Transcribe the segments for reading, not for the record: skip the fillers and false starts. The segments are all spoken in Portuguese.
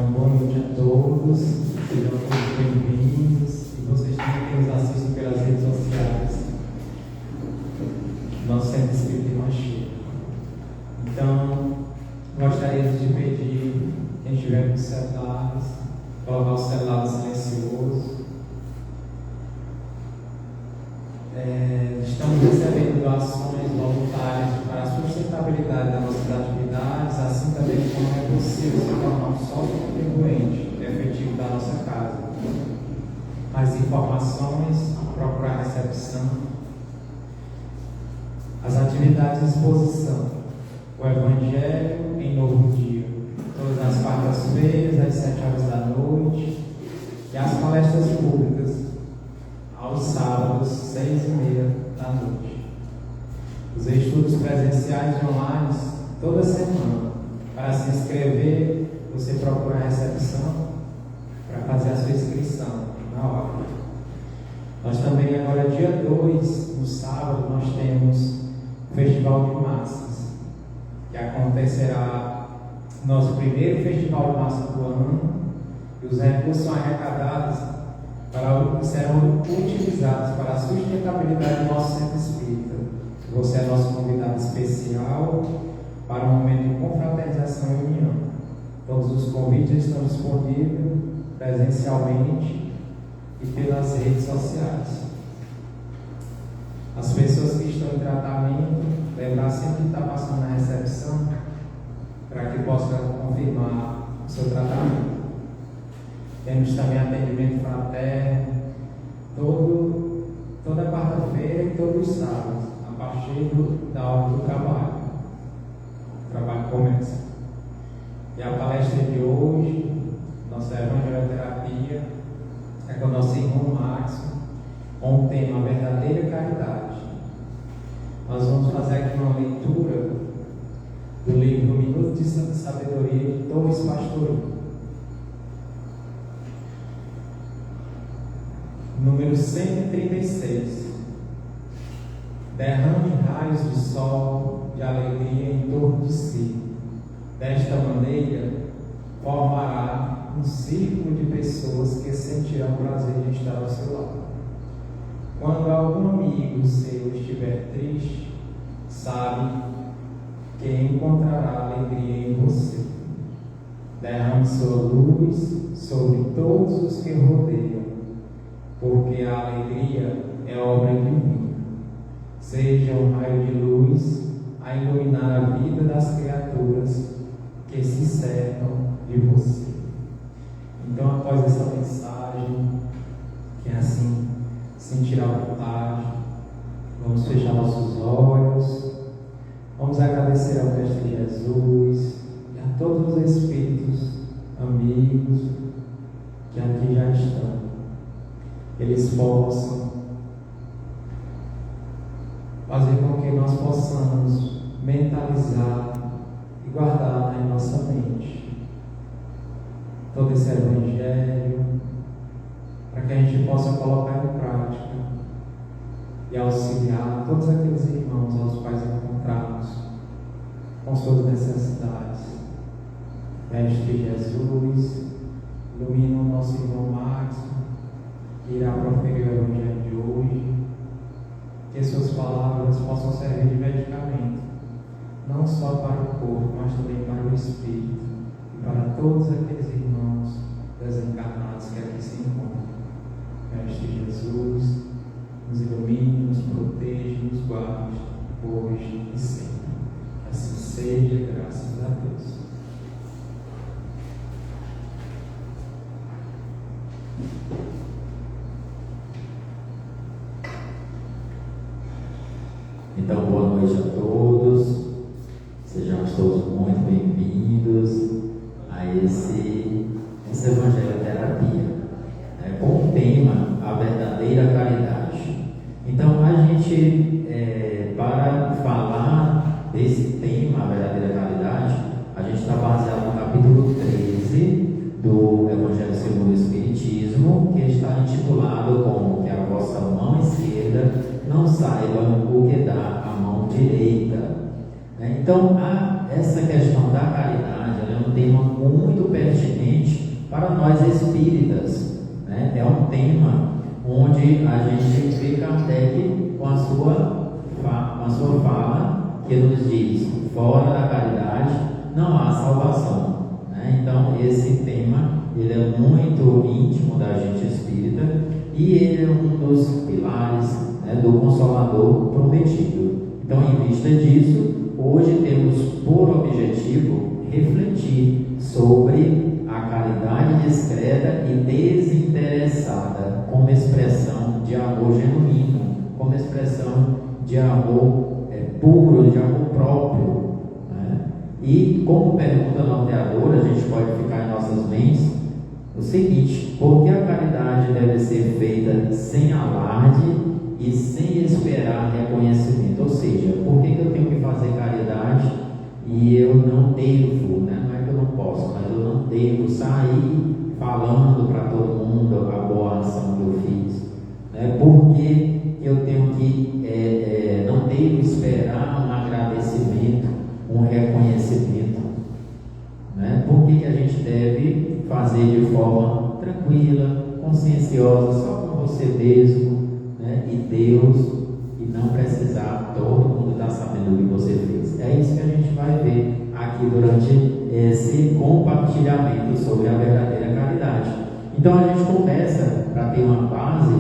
boa noite a todos, sejam todos bem-vindos e vocês também que nos assistem pelas redes sociais. Nosso centro espírita irmã Chico. Então, gostaria de pedir quem estiver com os celulares, colocar o celular silencioso. Estamos recebendo doações voluntárias para a sustentabilidade das nossas atividades, assim também como é possível se tornar um sócio contribuinte efetivo da nossa casa. Mais informações, procurar a recepção. As atividades de exposição. O Evangelho em Novo Dia, todas as quartas-feiras, às 7 horas da noite. E as palestras públicas, aos sábados, 6h30 da noite. Os estudos presenciais e online, toda semana. Para se inscrever, você procura a recepção para fazer a sua inscrição na hora. Nós também, agora, dia 2, no sábado, nós temos o Festival de Massas, que acontecerá nosso primeiro Festival de Massas do ano, e os recursos são arrecadados serão utilizados para a sustentabilidade do nosso centro espírita. Você é nosso convidado especial para um momento de confraternização e união. Todos os convites estão disponíveis presencialmente e pelas redes sociais. As pessoas que estão em tratamento, lembrar sempre de estar passando na recepção para que possa confirmar o seu tratamento. Temos também atendimento fraterno toda quarta-feira e todos os sábados, a partir da hora do trabalho. O trabalho começa. E a palestra de hoje, nossa evangeloterapia, é com o nosso irmão Márcio, com o tema Verdadeira Caridade. Nós vamos fazer aqui uma leitura do livro Minuto de Sabedoria de Torres Pastoril. Número 136. Derrame raios de sol de alegria em torno de si. Desta maneira, formará um círculo de pessoas que sentirão prazer de estar ao seu lado. Quando algum amigo seu estiver triste, sabe que encontrará alegria em você. Derrame sua luz sobre todos os que rodeiam, porque a alegria é obra divina. Seja um raio de luz a iluminar a vida das criaturas que se cercam de você. Então, após essa mensagem, que assim sentir à vontade, vamos fechar nossos olhos, vamos agradecer ao Mestre Jesus e a todos os espíritos amigos que aqui já estão. Eles possam fazer com que nós possamos mentalizar e guardar em nossa mente todo esse Evangelho, para que a gente possa colocar em prática e auxiliar todos aqueles irmãos aos quais encontramos com suas necessidades. Mestre Jesus, ilumina o nosso irmão Márcio, que irá proferir o Evangelho de hoje, que suas palavras possam servir de medicamento, não só para o corpo, mas também para o espírito, e para todos aqueles irmãos desencarnados que aqui se encontram. Mestre Jesus, nos ilumine, nos proteja, nos guarde, hoje e sempre. Assim seja, graças a Deus. Então, boa noite a todos, sejamos todos muito bem-vindos a essa evangeloterapia, com o tema A Verdadeira Caridade. Então, a gente, para falar desse tema, A Verdadeira Caridade, a gente está baseado no capítulo 13 do Evangelho segundo o Espiritismo, que está intitulado como que a vossa mão esquerda não saiba o que dá a mão direita. Então, essa questão da caridade é um tema muito pertinente para nós espíritas, né? É um tema onde a gente vê Kardec com a sua fala, que nos diz: fora da caridade não há salvação, né? Então esse tema ele é muito íntimo da gente espírita e ele é um dos pilares, né, do Consolador prometido. Então, em vista disso, hoje temos por objetivo refletir sobre a caridade discreta e desinteressada como expressão de amor genuíno, como expressão de amor puro, de amor próprio, né? E como pergunta norteadora, a gente pode ficar em nossas mentes o seguinte: por que a caridade deve ser feita sem alarde e sem esperar reconhecimento? Ou seja, por que eu tenho que fazer caridade e eu não devo, né? Não é que eu não posso, mas eu não devo sair falando para todo mundo a boa ação que eu fiz, né? Por que eu tenho que não devo esperar um agradecimento, um reconhecimento, né? Por que a gente deve fazer de forma tranquila, conscienciosa, só com você mesmo, né, e Deus, e não precisar todo mundo estar sabendo o que você fez? É isso que a gente vai ver aqui durante esse compartilhamento sobre a verdadeira caridade. Então a gente começa, para ter uma base,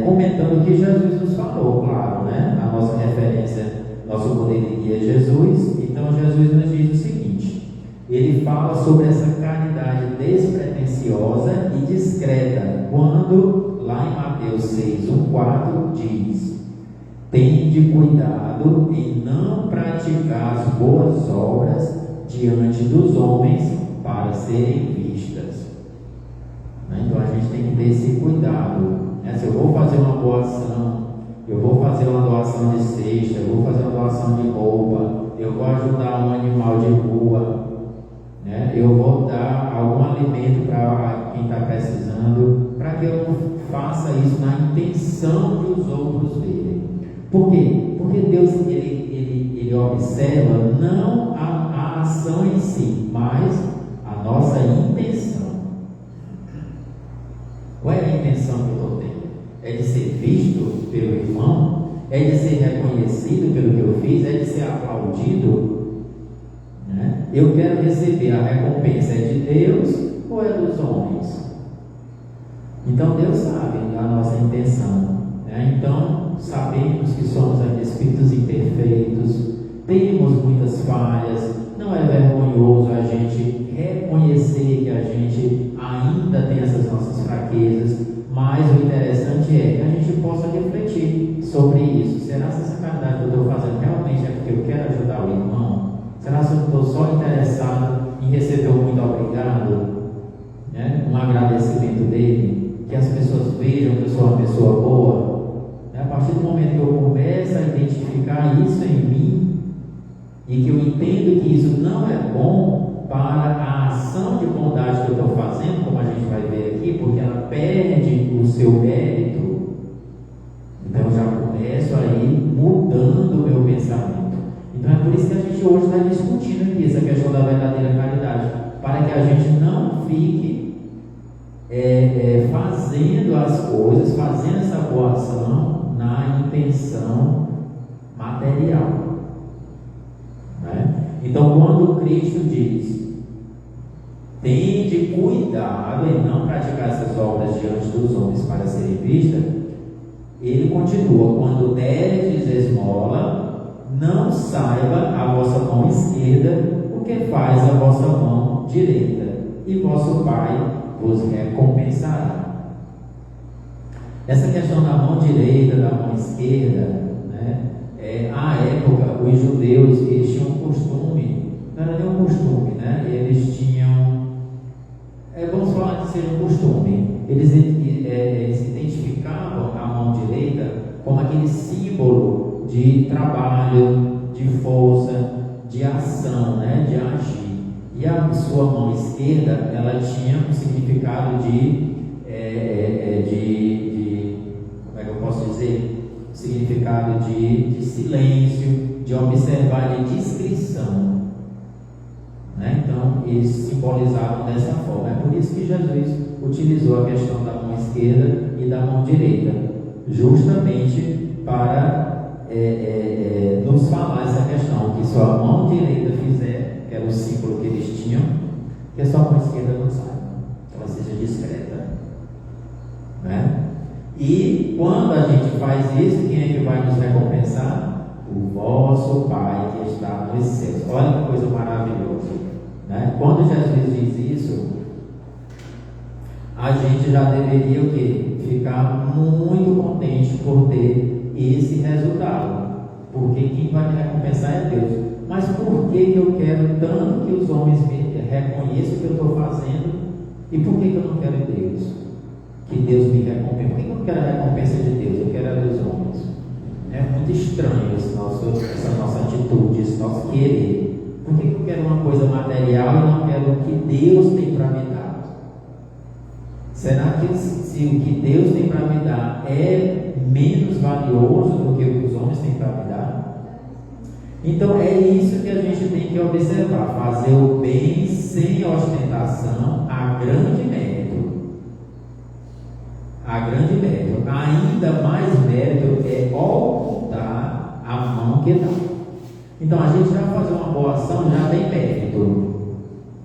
comentando o que Jesus nos falou, claro, né? A nossa referência, nosso poder de guia é Jesus. Então Jesus nos diz o seguinte: ele fala sobre essa caridade despretensiosa e discreta, quando lá em Mateus 6:1-4 diz: tende cuidado em não praticar as boas obras diante dos homens para serem vistas. Então a gente tem que ter esse cuidado, né? Se eu vou fazer uma boa ação, eu vou fazer uma doação de cesta, eu vou fazer uma doação de roupa, eu vou ajudar um animal de rua, né? Eu vou dar algum alimento para quem está precisando, para que eu não faça isso na intenção de os outros verem. Por quê? Porque Deus ele observa não a ação em si, mas a nossa intenção. Qual é a intenção que eu estou tendo? É de ser visto pelo irmão? É de ser reconhecido pelo que eu fiz? É de ser aplaudido? Né? Eu quero receber a recompensa, é de Deus ou é dos homens? Então Deus sabe a nossa intenção, né? Então sabemos que somos espíritos imperfeitos, temos muitas falhas. Não é vergonhoso a gente reconhecer que a gente ainda tem essas nossas fraquezas, mas o interessante é que a gente possa refletir sobre isso. Será que essa caridade que eu estou fazendo realmente é porque eu quero ajudar o irmão? Será que eu estou só interessado em receber um muito obrigado, né? Um agradecimento dele, que as pessoas vejam que eu sou uma pessoa boa? A partir do momento que eu começo a identificar isso em mim, e que eu entendo que isso não é bom para a ação de bondade que eu estou fazendo, como a gente vai ver aqui, porque ela perde o seu mérito, então eu já começo aí mudando o meu pensamento. Então é por isso que a gente hoje está discutindo aqui essa questão da verdadeira caridade, para que a gente não fique fazendo as coisas, fazendo essa boa ação na intenção material. Então, quando Cristo diz: tende cuidado em não praticar essas obras diante dos homens para serem vistas, ele continua: quando deres esmola, não saiba a vossa mão esquerda o que faz a vossa mão direita, e vosso Pai vos recompensará. Essa questão da mão direita, da mão esquerda, né? À época, os judeus, eles tinham um costume, não era nem um costume, né? Eles tinham, vamos falar de ser um costume, eles identificavam a mão direita como aquele símbolo de trabalho, de força, de ação, né? De agir. E a sua mão esquerda, ela tinha um significado de como é que eu posso dizer? Significado de silêncio, de observar, de discrição, né? Então eles simbolizavam dessa forma. É por isso que Jesus utilizou a questão da mão esquerda e da mão direita, justamente para nos falar essa questão, que sua mão direita fizer, que era o símbolo que eles tinham, que a sua mão esquerda não saiba, que ela seja discreta, né? E quando a gente faz isso, quem é que vai nos recompensar? O vosso Pai que está nos céus. Olha que coisa maravilhosa, né? Quando Jesus diz isso, a gente já deveria o quê? Ficar muito contente por ter esse resultado, porque quem vai me recompensar é Deus. Mas por que eu quero tanto que os homens me reconheçam o que eu estou fazendo, e por que eu não quero Deus? Que Deus me recompense. Por que eu não quero a recompensa de Deus? Eu quero a dos homens. É muito estranho essa nossa atitude, esse nosso querer. Por que eu quero uma coisa material e não quero o que Deus tem para me dar? Será que se o que Deus tem para me dar é menos valioso do que o que os homens têm para me dar? Então é isso que a gente tem que observar: fazer o bem sem ostentação, a grande mérito. A grande mérito. Ainda mais mérito é ocultar a mão que dá. Então a gente já fazer uma boa ação já tem mérito,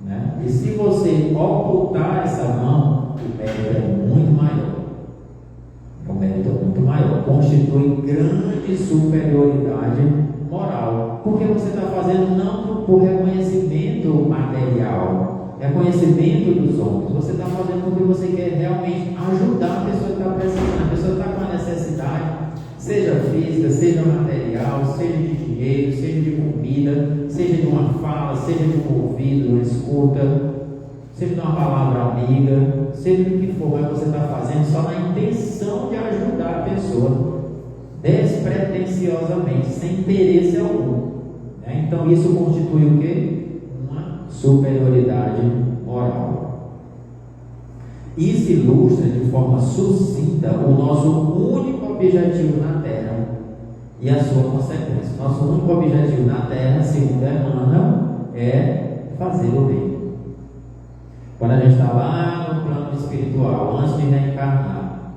né? E se você ocultar essa mão, o mérito é muito maior. O mérito é muito maior. Constitui grande superioridade moral. Porque você está fazendo não por reconhecimento material, reconhecimento dos homens. Você está fazendo porque você quer realmente ajudar a pessoa que está precisando. A pessoa está com uma necessidade, seja física, seja material, seja de dinheiro, seja de comida, seja de uma fala, seja de um ouvido, uma escuta, seja de uma palavra amiga, seja do que for, mas você está fazendo só na intenção de ajudar a pessoa, despretensiosamente, sem interesse algum. Então isso constitui o quê? Uma superioridade moral. Isso ilustra de forma sucinta o nosso único objetivo na Terra e a sua consequência. Nosso único objetivo na Terra, segundo Emmanuel, é fazer o bem. Quando a gente está lá no plano espiritual, antes de reencarnar,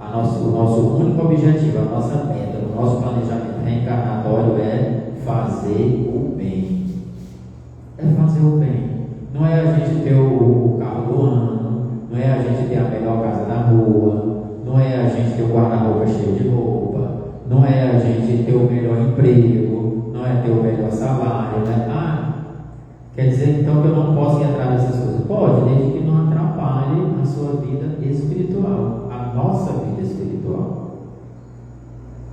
o nosso único objetivo, a nossa meta, o nosso planejamento reencarnatório é fazer o bem. É fazer o bem. Não é a gente ter o carro do ano, não é a gente ter a melhor casa da rua, não é a gente ter o guarda-roupa cheio de roupa, não é a gente ter o melhor emprego, não é ter o melhor salário, né? Quer dizer então que eu não posso ir atrás dessas coisas? Pode, desde que não atrapalhe a sua vida espiritual, a nossa vida espiritual.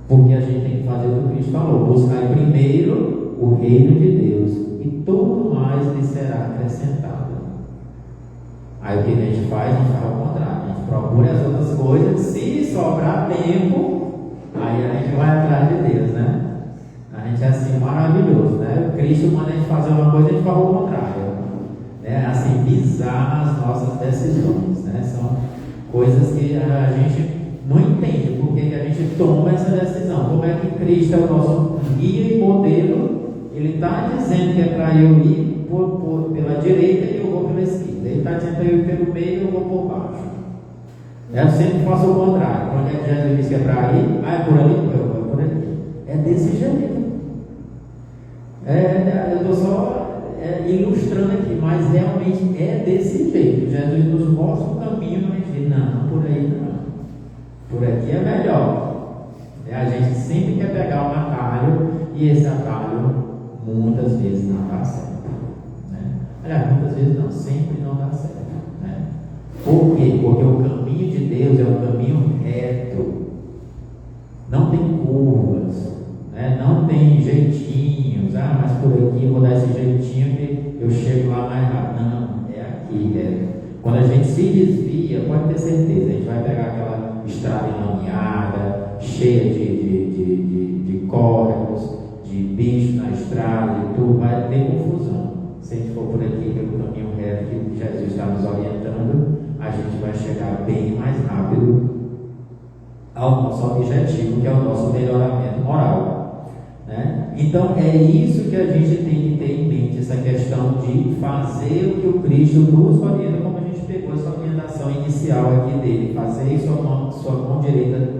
Porque a gente tem que fazer o que Cristo falou: buscar primeiro o reino de Deus, e tudo mais lhe será acrescentado. Aí o que a gente faz? A gente faz ao contrário, a gente procura as outras coisas, se sobrar tempo, aí a gente vai atrás de Deus, né? A gente é assim, maravilhoso, né? O Cristo manda a gente fazer uma coisa, a gente faz o contrário, né? Assim, bizarras as nossas decisões, né? São coisas que a gente não entende porque que a gente toma essa decisão. Como é que Cristo é o nosso guia e modelo? Ele está dizendo que é para eu ir pela direita e eu vou pela esquerda. Ele está dizendo para eu ir pelo meio e eu vou por baixo. Eu sempre faço o contrário. Quando é que Jesus diz que é para ir, é por ali, eu vou por aqui. É desse jeito. Eu estou só ilustrando aqui, mas realmente é desse jeito. Jesus nos mostra o caminho, mas diz: não, por aí não. Por aqui é melhor. A gente sempre quer pegar um atalho, e esse atalho muitas vezes não dá certo, né? Aliás, muitas vezes não, sempre não dá certo, né? Por quê? Porque o caminho de Deus é um caminho reto, não tem curvas, né? Não tem jeitinhos, mas por aqui eu vou dar esse jeitinho que eu chego lá mais rápido. Não, é aqui, Quando a gente se desvia, pode ter certeza, a gente vai pegar aquela estrada enlameada, cheia de córregos, de bichos na estrada e tudo, vai ter confusão. Se a gente for por aqui pelo caminho reto que Jesus está nos orientando, a gente vai chegar bem mais rápido ao nosso objetivo, que é o nosso melhoramento moral, né? Então é isso que a gente tem que ter em mente. mente essa questão de fazer o que o Cristo nos orienta, como a gente pegou essa orientação inicial aqui dele, fazer sua mão direita,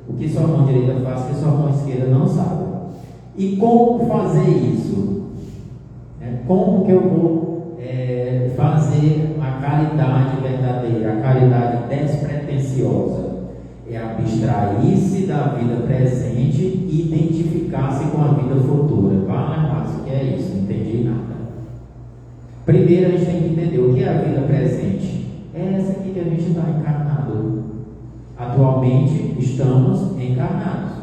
o que sua mão direita faz, que sua mão esquerda não sabe. E como fazer isso? Como que eu vou fazer a caridade verdadeira, a caridade despretensiosa? É abstrair-se da vida presente e identificar-se com a vida futura. Vai, Márcio, o que é isso? Não entendi nada. Primeiro a gente tem que entender o que é a vida presente. É essa aqui que a gente está encarnado. Atualmente estamos encarnados.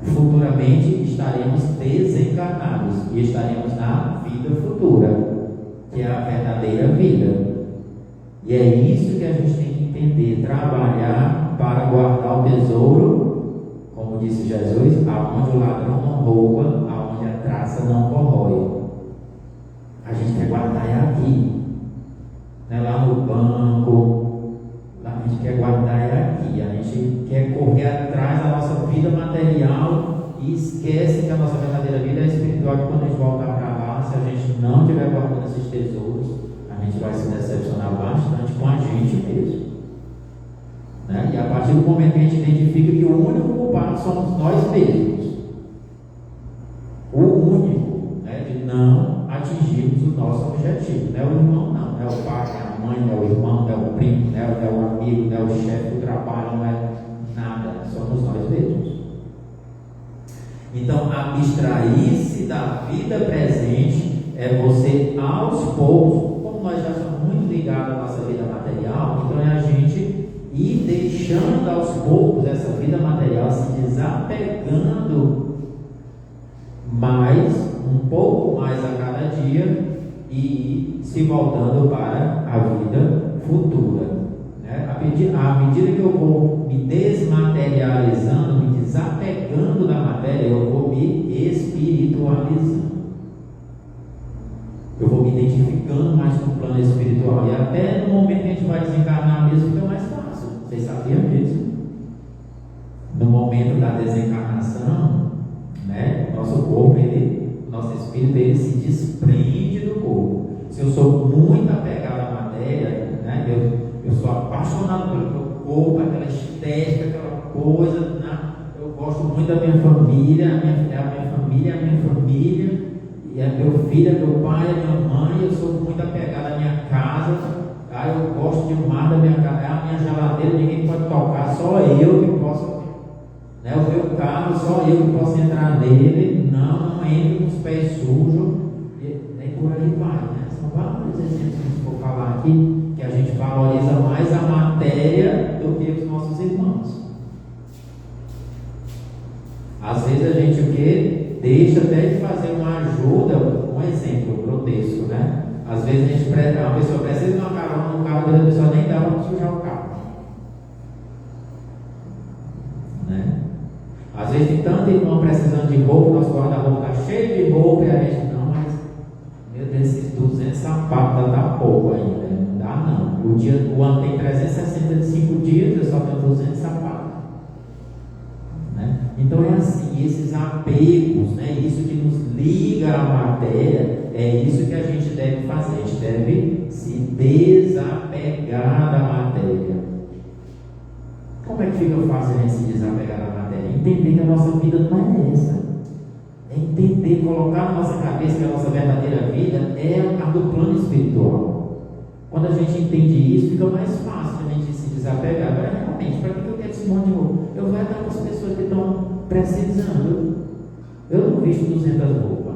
Futuramente estaremos desencarnados e estaremos na vida futura, que é a verdadeira vida. E é isso que a gente tem que entender, trabalhar para guardar o tesouro, como disse Jesus, aonde o ladrão não rouba, aonde a traça não corrói. A gente quer guardar aqui, não é lá no banco, lá a gente quer guardar aqui, a gente quer correr atrás da nossa vida material e esquece que a nossa verdadeira vida é espiritual, e quando a gente voltar para lá, se a gente não estiver guardando esses tesouros, a gente vai se decepcionar bastante com a gente mesmo, né? E a partir do momento que a gente identifica que o único culpado somos nós mesmos, o único, né, de não atingirmos o nosso objetivo, não é o irmão, não é o pai, não é a mãe, não é o irmão, não é o primo, não é o amigo, não é o chefe do trabalho, não é nada, somos nós mesmos. Então, abstrair-se da vida presente é você, aos poucos, nós já somos muito ligados à nossa vida material, então é a gente ir deixando aos poucos essa vida material, se desapegando um pouco mais a cada dia e se voltando para a vida futura, né? À medida que eu vou me desmaterializando, me desapegando da matéria, eu vou me espiritualizando. Eu vou me identificando mais com o plano espiritual. E até no momento que a gente vai desencarnar mesmo, fica mais fácil. Vocês sabiam disso? No momento da desencarnação, né, nosso corpo, nosso espírito, ele se desprende do corpo. Se eu sou muito apegado à matéria, né, eu sou apaixonado pelo meu corpo, aquela estética, aquela coisa, né, eu gosto muito da minha família, a minha família. E é meu filho, é meu pai, é minha mãe, eu sou muito apegado à minha casa, tá? Eu gosto demais da minha casa, é a minha geladeira, ninguém pode tocar, só eu que posso, né? O meu carro, só eu que posso entrar nele, não entre com os pés sujos, e por aí vai, né? São vários exemplos que a gente for falar aqui, que a gente valoriza mais a matéria do que os nossos irmãos. Às vezes a gente o quê? Deixa até de fazer uma ajuda, um exemplo grotesco, né? Às vezes uma pessoa precisa de uma carona no carro dela, a pessoa nem dá para sujar o carro, né? Às vezes tem tanto irmão precisando de roupa, nosso guarda-roupa está cheio de roupa, e a gente, não, mas meu Deus, esses 200 sapatos dá pouco ainda, não dá não. O ano tem 365 dias, eu só tenho 200 sapatos. Então é assim, esses apegos, né, isso que nos liga à matéria, é isso que a gente deve fazer, a gente deve se desapegar da matéria. Como é que fica fácil a gente se desapegar da matéria? Entender que a nossa vida não é essa. É entender, colocar na nossa cabeça que a nossa verdadeira vida é a do plano espiritual. Quando a gente entende isso, fica mais fácil a gente se desapegar. Agora, realmente, para que eu quero esse monte de roupa? Eu vou dar para as pessoas que estão precisando. Eu não visto 200 roupas.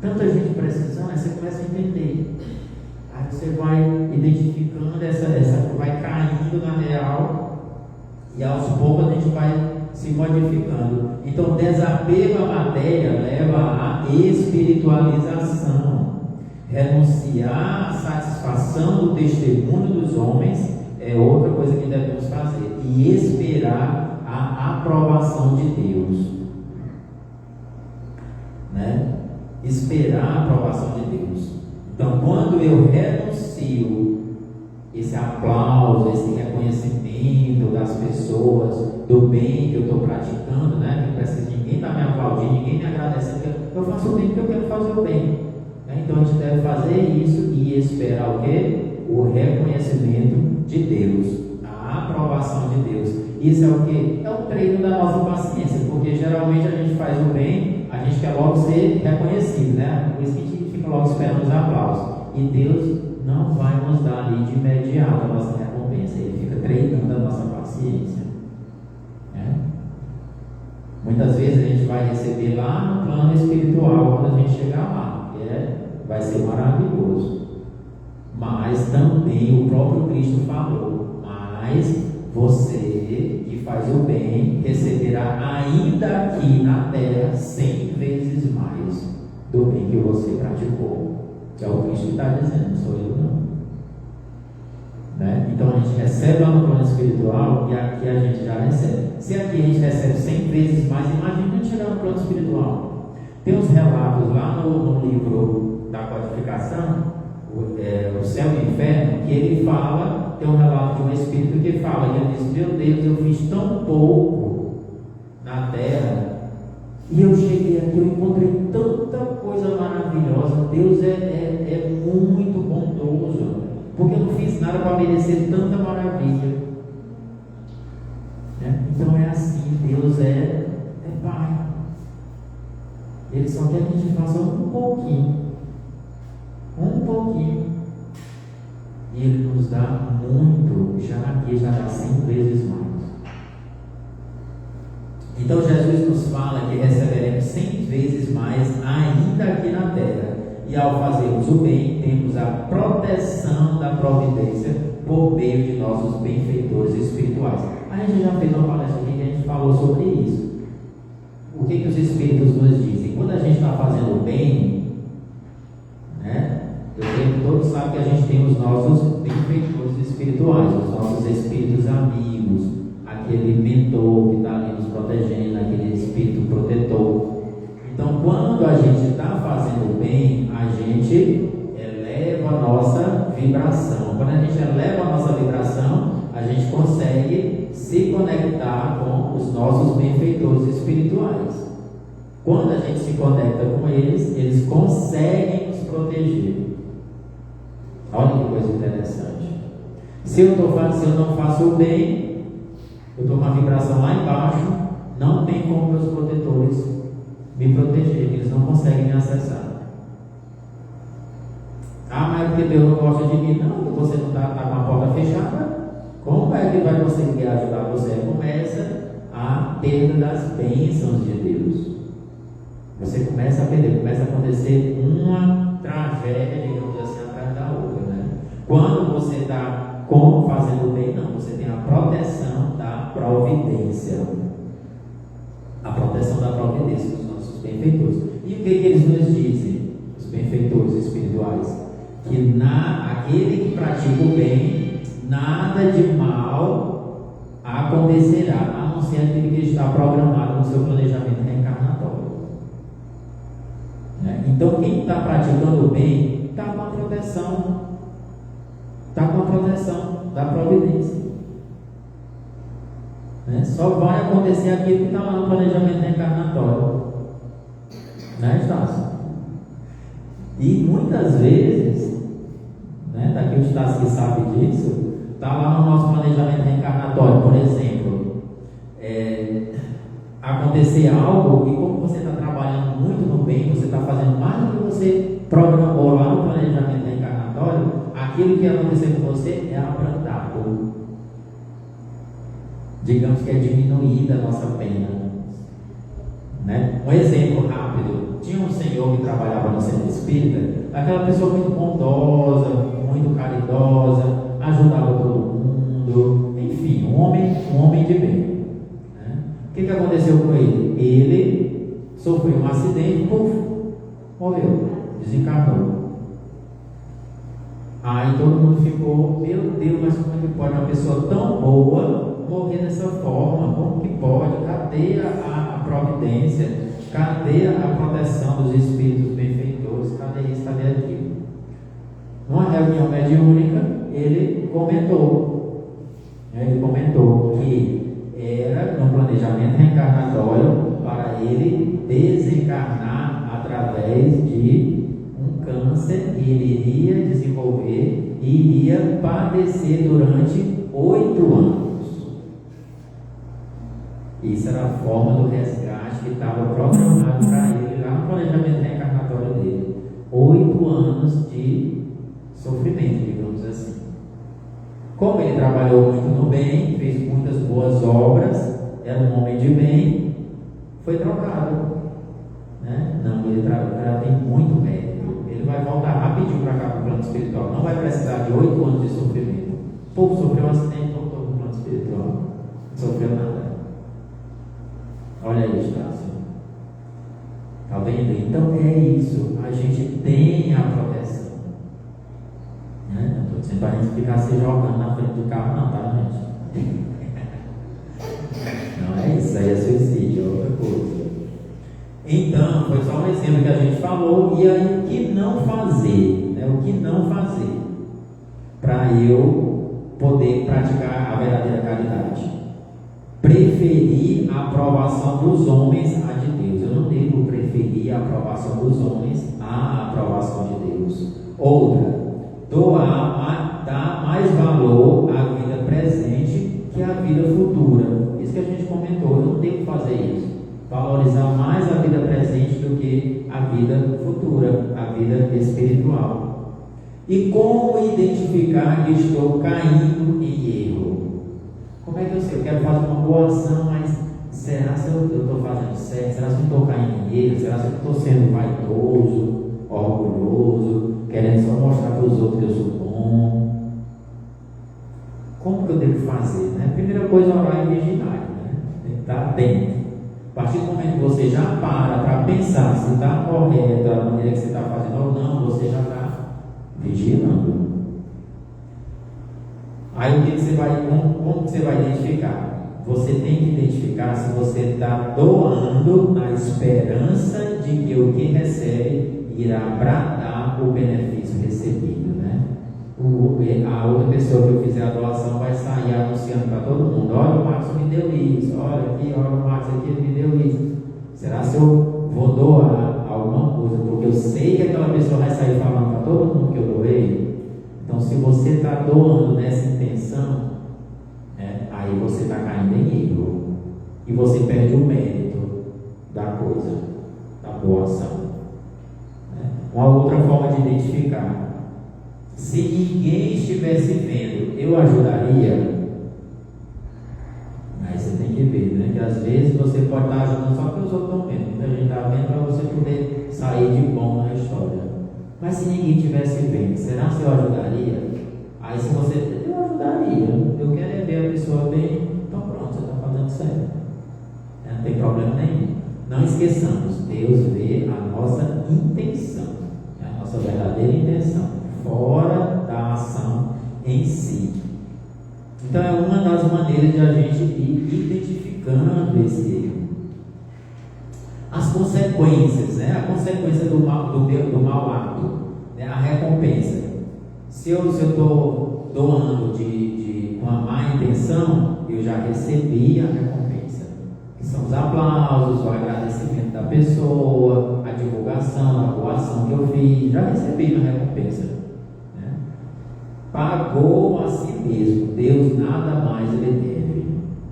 Tanta gente precisando, aí você começa a entender. Aí você vai identificando essa vai caindo na real, e aos poucos a gente vai se modificando. Então, desapego à matéria leva à espiritualização. Renunciar à satisfação do testemunho dos homens é outra coisa que devemos fazer. E esperar a aprovação de Deus, né? Esperar a aprovação de Deus. Então, quando eu renuncio esse aplauso, esse reconhecimento das pessoas, do bem que eu estou praticando, né? Que parece que ninguém está me aplaudindo, ninguém me agradecendo, porque eu faço o bem porque eu quero fazer o bem. Né? Então a gente deve fazer isso e esperar o quê? O reconhecimento de Deus, a aprovação de Deus. Isso é o quê? É o treino da nossa paciência, porque geralmente a gente faz o bem, a gente quer logo ser reconhecido, né? Por isso que a gente fica logo esperando os aplausos. E Deus não vai nos dar ali de imediato a nossa recompensa, Ele fica treinando a nossa paciência. Né? Muitas vezes a gente vai receber lá no plano espiritual quando a gente chegar lá, vai ser maravilhoso. Mas também o próprio Cristo falou: mas você que faz o bem receberá ainda aqui na terra 100 vezes mais do bem que você praticou. É o Cristo que está dizendo, não sou eu não. Né? Então a gente recebe lá no plano espiritual e aqui a gente já recebe. Se aqui a gente recebe 100 vezes mais, imagina quando chegar no plano espiritual. Tem uns relatos lá no livro da codificação, o céu e o inferno, que ele fala, tem um relato de um espírito que fala, que ele diz: meu Deus, eu fiz tão pouco na terra, e eu cheguei aqui, eu encontrei tanta coisa maravilhosa. Deus é muito bondoso, porque eu não fiz nada para merecer tanta maravilha. Né? Então é assim, Deus é Pai. Ele só quer que a gente faça um pouquinho. E Ele nos dá muito, já aqui já dá 100 vezes mais. Então Jesus nos fala que receberemos 100 vezes mais ainda aqui na terra. E ao fazermos o bem, temos a proteção da providência por meio de nossos benfeitores espirituais. A gente já fez uma palestra aqui que a gente falou sobre isso. O que os Espíritos nos dizem? Quando a gente está fazendo o bem, né? Eu creio que todos sabem que a gente tem os nossos benfeitores espirituais, os nossos espíritos amigos, aquele mentor que está ali nos protegendo, aquele espírito protetor. Então, quando a gente está fazendo o bem, a gente eleva a nossa vibração. Quando a gente eleva a nossa vibração, a gente consegue se conectar com os nossos benfeitores espirituais. Quando a gente se conecta com eles, eles conseguem nos proteger. Olha que coisa interessante. Se eu não faço o bem, eu estou com a vibração lá embaixo, não tem como meus protetores me proteger, eles não conseguem me acessar. Ah, mas porque Deus não gosta de mim? Não, você não está com a porta fechada. Como é que vai conseguir ajudar você? Começa a perda das bênçãos de Deus. Você começa a perder, começa a acontecer uma tragédia, digamos assim, atrás da outra, né? Quando você está fazendo bem, não, você tem a proteção da providência. A proteção da providência dos nossos benfeitores. E o que eles nos dizem, os benfeitores espirituais? Que aquele que pratica o bem, nada de mal acontecerá, a não ser aquele que está programado no seu planejamento reencarnatório. Né? Então, quem está praticando o bem está com a proteção, da providência. Né? Só vai acontecer aquilo que está lá no planejamento reencarnatório. Né, Estácio? E muitas vezes, né, daqui o Estácio que sabe disso, está lá no nosso planejamento reencarnatório, por exemplo, acontecer algo e como você está trabalhando muito no bem, você está fazendo mais do que você programou lá no planejamento reencarnatório, aquilo que acontecer com você é abrandado. Digamos que é diminuída a nossa pena. Né? Um exemplo rápido: tinha um senhor que trabalhava no centro espírita, aquela pessoa muito bondosa, muito caridosa, ajudava todo mundo, enfim, um homem de bem. Né? O que aconteceu com ele? Ele sofreu um acidente, morreu, desencarnou. Aí todo mundo ficou: meu Deus, mas como é que pode uma pessoa tão boa morrer dessa forma? Como que pode? Cadê a providência? Cadê a proteção dos espíritos benfeitores? Cadê isso? Cadê aquilo? Numa reunião mediúnica, ele comentou que era um planejamento reencarnatório para ele desencarnar através de um câncer que ele iria desenvolver e iria padecer durante 8 anos. Isso era a forma do resgate que estava programado para ele lá no planejamento reencarnatório dele. 8 anos de sofrimento, digamos assim. Como ele trabalhou muito no bem, fez muitas boas obras, era um homem de bem, foi trocado. Né? Não, ele tem muito mérito. Ele vai voltar rapidinho para cá para o plano espiritual. Não vai precisar de 8 anos de sofrimento. O povo sofreu um acidente, voltou para o plano espiritual. Não sofreu nada. Olha aí, Estácio. Está vendo? Então é isso. A gente tem a proteção. Né? Não estou dizendo para a gente ficar se jogando na frente do carro, não, tá, gente? Não é isso, aí é suicídio, é outra coisa. Então, foi só um exemplo que a gente falou. E aí, o que não fazer? Né? O que não fazer para eu poder praticar a verdadeira caridade? Preferir a aprovação dos homens à de Deus. Eu não devo preferir a aprovação dos homens à aprovação de Deus. Outra, dar mais valor à vida presente que à vida futura. Isso que a gente comentou, eu não devo fazer isso. Valorizar mais a vida presente do que a vida futura, a vida espiritual. E como identificar que estou caindo em erro? Como é que eu sei? Eu quero fazer uma boa ação, mas será se eu estou fazendo certo? Será se eu estou caindo em erro? Será se eu estou sendo vaidoso, orgulhoso, querendo só mostrar para os outros que eu sou bom? Como que eu devo fazer? Né? Primeira coisa, orar e vigiar. Né? Tem que estar atento. A partir do momento que você já para pensar se está correto a maneira que você está fazendo ou não, você já está vigiando. Aí o que você vai, como você vai identificar? Você tem que identificar se você está doando na esperança de que o que recebe irá bradar o benefício recebido, né? A outra pessoa que eu fizer a doação vai sair anunciando para todo mundo: olha, o Marcos me deu isso, olha aqui, olha o Marcos aqui, ele me deu isso. Será se eu vou doar alguma coisa porque eu sei que aquela pessoa vai sair falando para todo mundo que eu doei? Então, se você está doando nessa intenção, aí você está caindo em erro e você perde o mérito da coisa, da boa ação. Uma outra forma de identificar: se ninguém estivesse vendo, eu ajudaria? Aí você tem que ver, né? Que às vezes você pode estar ajudando só porque os outros estão vendo. Muita gente está vendo para você poder sair de bom na história. Mas se ninguém estivesse vendo, será que eu ajudaria? Aí se você, eu ajudaria. Eu quero ver a pessoa bem, então pronto, você está fazendo certo. Não tem problema nenhum. Não esqueçamos, Deus vê a nossa intenção, a nossa verdadeira intenção, fora da ação em si. Então é uma das maneiras de a gente ir identificando esse erro. As consequências, né? A consequência do mau ato, né? A recompensa. Se eu estou doando com uma má intenção, eu já recebi a recompensa, que são os aplausos, o agradecimento da pessoa, a divulgação, a boa ação que eu fiz, já recebi a recompensa, né? Pagou a si mesmo, Deus nada mais lhe deve.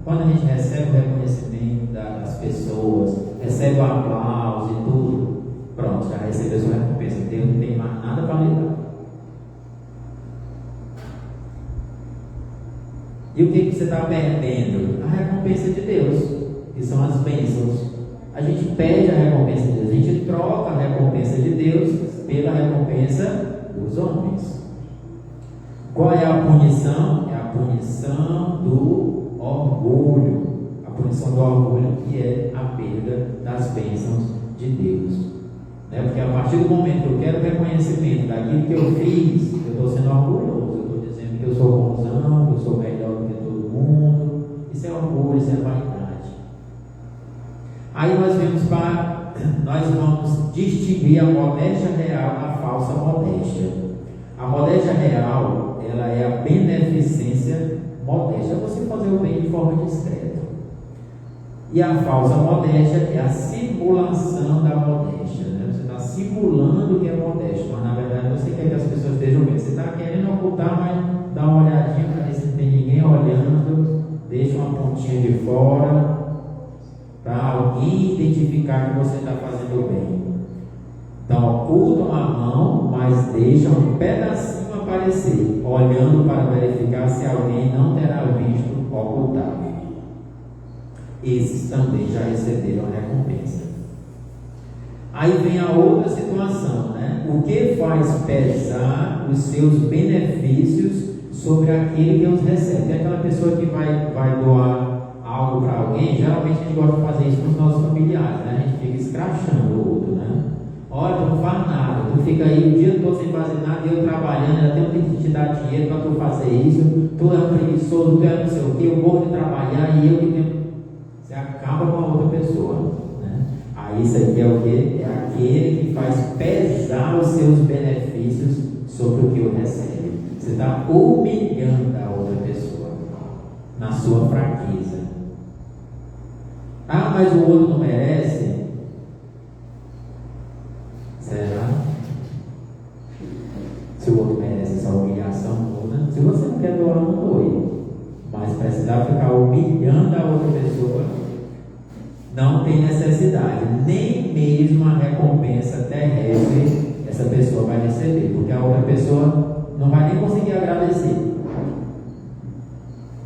Quando a gente recebe o reconhecimento das pessoas, recebe o aplauso e tudo, pronto, já recebeu a sua recompensa. Deus não tem mais nada para lhe dar. E o que você está perdendo? A recompensa de Deus, que são as bênçãos. A gente perde a recompensa de Deus, a gente troca a recompensa de Deus pela recompensa dos homens. Qual é a punição? É a punição do orgulho. A punição do orgulho, que é a perda das bênçãos de Deus. Né? Porque a partir do momento que eu quero reconhecimento daquilo que eu fiz, eu estou sendo orgulhoso, eu estou dizendo que eu sou bonzão, que eu sou melhor do que todo mundo. Isso é orgulho, isso é vaidade. Aí nós vamos distinguir a modéstia real da falsa modéstia. A modéstia real, ela é a Modéstia é você fazer o bem de forma discreta. E a falsa modéstia é a simulação da modéstia, né? Você está simulando que é modesto, mas na verdade você quer que as pessoas estejam bem. Você está querendo ocultar, mas dá uma olhadinha para ver se não tem ninguém olhando, deixa uma pontinha de fora, para alguém identificar que você está fazendo bem. Então ocultam a mão, mas deixam um pedacinho aparecer, olhando para verificar se alguém não terá visto ocultar. Esses também já receberam a recompensa. Aí vem a outra situação, né? O que faz pesar os seus benefícios sobre aquele que os recebe? Tem aquela pessoa que vai doar algo para alguém. Geralmente a gente gosta de fazer isso com os nossos familiares, né? A gente fica escrachando o outro, né? Olha, tu não faz nada, tu fica aí o dia todo sem fazer nada, eu trabalhando, ainda tenho que te dar dinheiro para tu fazer isso, tu é um preguiçoso, tu é não sei o que, eu vou de trabalhar e eu que tenho. Você acaba com a outra pessoa, né? Aí isso aqui é o que? É aquele que faz pesar os seus benefícios sobre o que o recebe. Você está humilhando a outra pessoa na sua fraqueza. Ah, mas o outro não merece? Será? Se o outro merece essa humilhação toda, se você não quer doar, não doe. Mas precisar ficar humilhando a outra pessoa, não tem necessidade. Nem mesmo a recompensa terrestre essa pessoa vai receber, porque a outra pessoa não vai nem conseguir agradecer,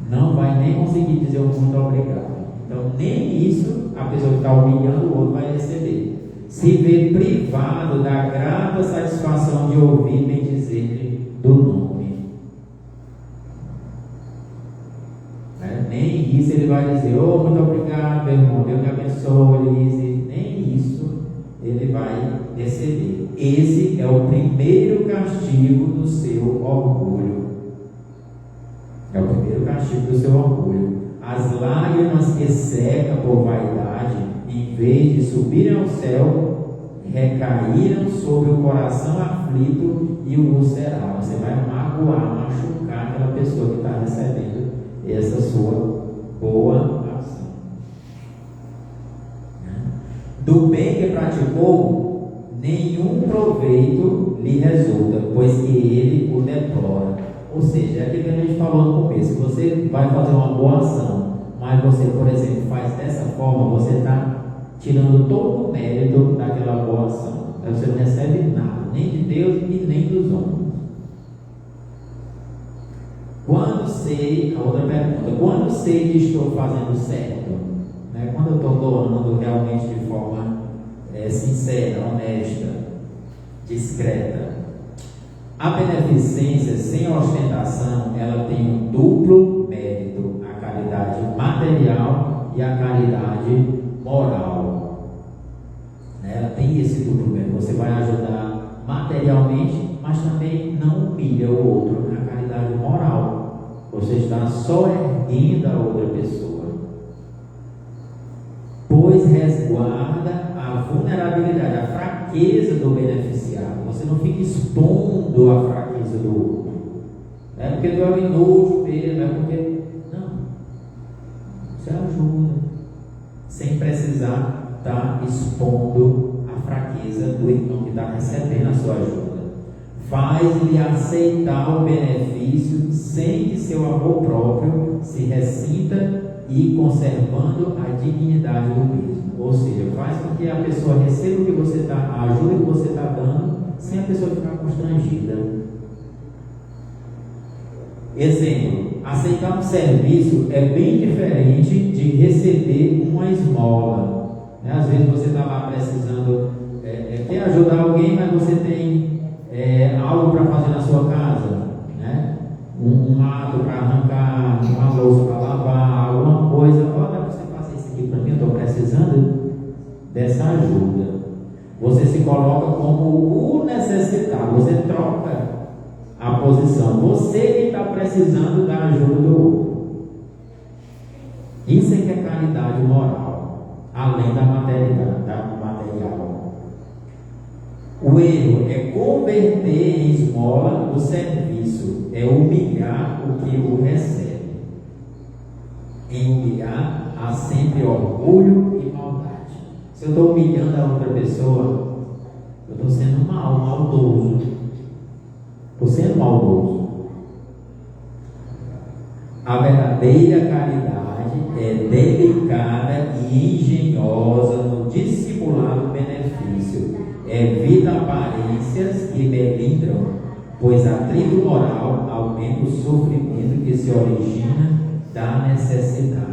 não vai nem conseguir dizer um muito obrigado. Então nem isso a pessoa que está humilhando o outro vai receber. Se vê privado da grata satisfação de ouvir bem dizer do nome. Nem isso ele vai dizer, oh, muito obrigado, meu irmão, Deus me abençoe, Elise. Nem isso ele vai receber. Esse é o primeiro castigo do seu orgulho. É o primeiro castigo do seu orgulho. As lágrimas que secam por vaidade, em vez de subirem ao céu, recaíram sobre o coração aflito e o ulceraram. Você vai magoar, machucar aquela pessoa que está recebendo essa sua boa ação. Do bem que praticou, nenhum proveito lhe resulta, pois que ele o deplora. Ou seja, é aquilo que a gente falou no começo. Você vai fazer uma boa ação, mas você, por exemplo, faz dessa forma, você está tirando todo o mérito daquela boa ação. Você não recebe nada, nem de Deus e nem dos homens. Quando sei, a outra pergunta, quando sei que estou fazendo certo? Quando eu estou doando realmente de forma sincera, honesta, discreta. A beneficência sem ostentação, ela tem um duplo mérito, a caridade material e a caridade moral. Ela tem esse duplo mérito. Você vai ajudar materialmente, mas também não humilha o outro, a caridade moral. Você está só erguendo a outra pessoa, pois resguarda a vulnerabilidade, a fraqueza do beneficiado. Você não fica expondo a fraqueza do outro. É porque tu é um inútil mesmo, é porque... Não. Você ajuda, sem precisar estar expondo a fraqueza do irmão que está recebendo a sua ajuda. Faz-lhe aceitar o benefício sem que seu amor próprio se ressinta e conservando a dignidade do mesmo. Ou seja, faz com que a pessoa receba o que você está, a ajuda que você está dando, sem a pessoa ficar constrangida. Exemplo, aceitar um serviço é bem diferente de receber uma esmola. Às vezes você está lá precisando, quer ajudar alguém, mas você tem algo para fazer na sua casa, né? Um mato para arrancar, uma louça para lavar, alguma coisa. Olha, você fazer isso aqui para mim, eu estou precisando dessa ajuda. Você se coloca como o necessitado, você troca a posição. Você que está precisando da ajuda do outro. Isso é que é caridade moral, além da material. O erro é converter em esmola o serviço, é humilhar o que o recebe. Em humilhar há sempre orgulho e maldade. Se eu estou humilhando a outra pessoa, eu estou sendo maldoso. Estou sendo maldoso. A verdadeira caridade é delicada e engenhosa no dissimulado benefício. Evita aparências que melindram, pois a tribo moral aumenta o sofrimento que se origina da necessidade.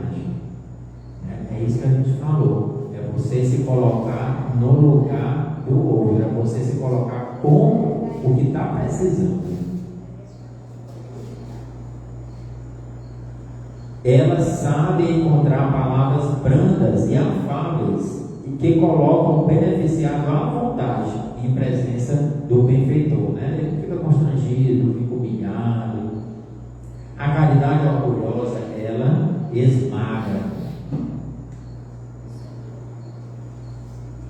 É isso que a gente falou. É você se colocar no lugar do outro. É você se colocar como o que está precisando. Elas sabem encontrar palavras brandas e afáveis e que colocam o beneficiado à vontade em presença do benfeitor. Ele fica constrangido, fica humilhado. A caridade orgulhosa, ela esmaga.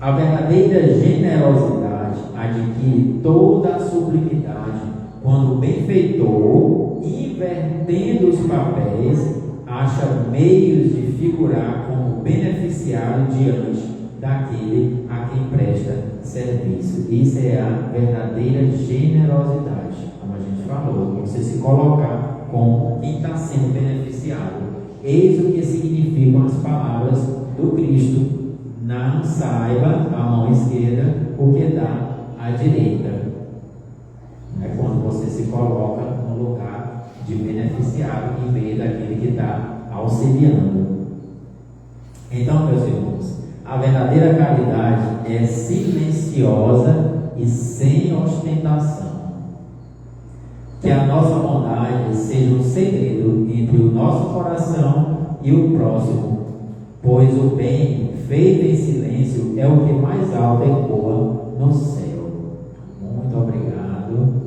A verdadeira generosidade adquire toda a sublimidade quando o benfeitor, invertendo os papéis, acha meios de figurar como beneficiário diante daquele a quem presta serviço. Isso é a verdadeira generosidade, como a gente falou, você se colocar como quem está sendo beneficiado. Eis o que significam as palavras do Cristo: não saiba a mão esquerda o que dá à direita. É quando você se coloca no lugar de beneficiado em vez daquele que está auxiliando. Então, meus irmãos, a verdadeira caridade é silenciosa e sem ostentação. Que a nossa bondade seja um segredo entre o nosso coração e o próximo, pois o bem feito em silêncio é o que mais alto ecoa no céu. Muito obrigado.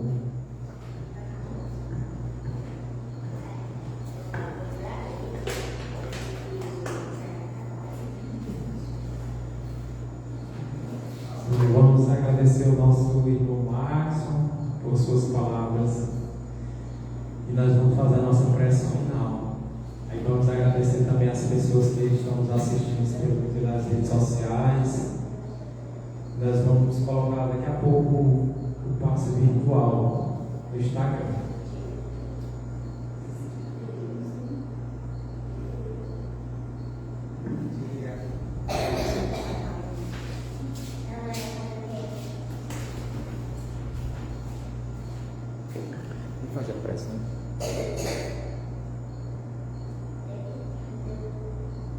Vamos agradecer ao nosso irmão Maxson por suas palavras e nós vamos fazer a nossa prece final. Aí vamos agradecer também as pessoas que estão nos assistindo pelas redes sociais. Nós vamos colocar daqui a pouco o passe virtual do Instagram.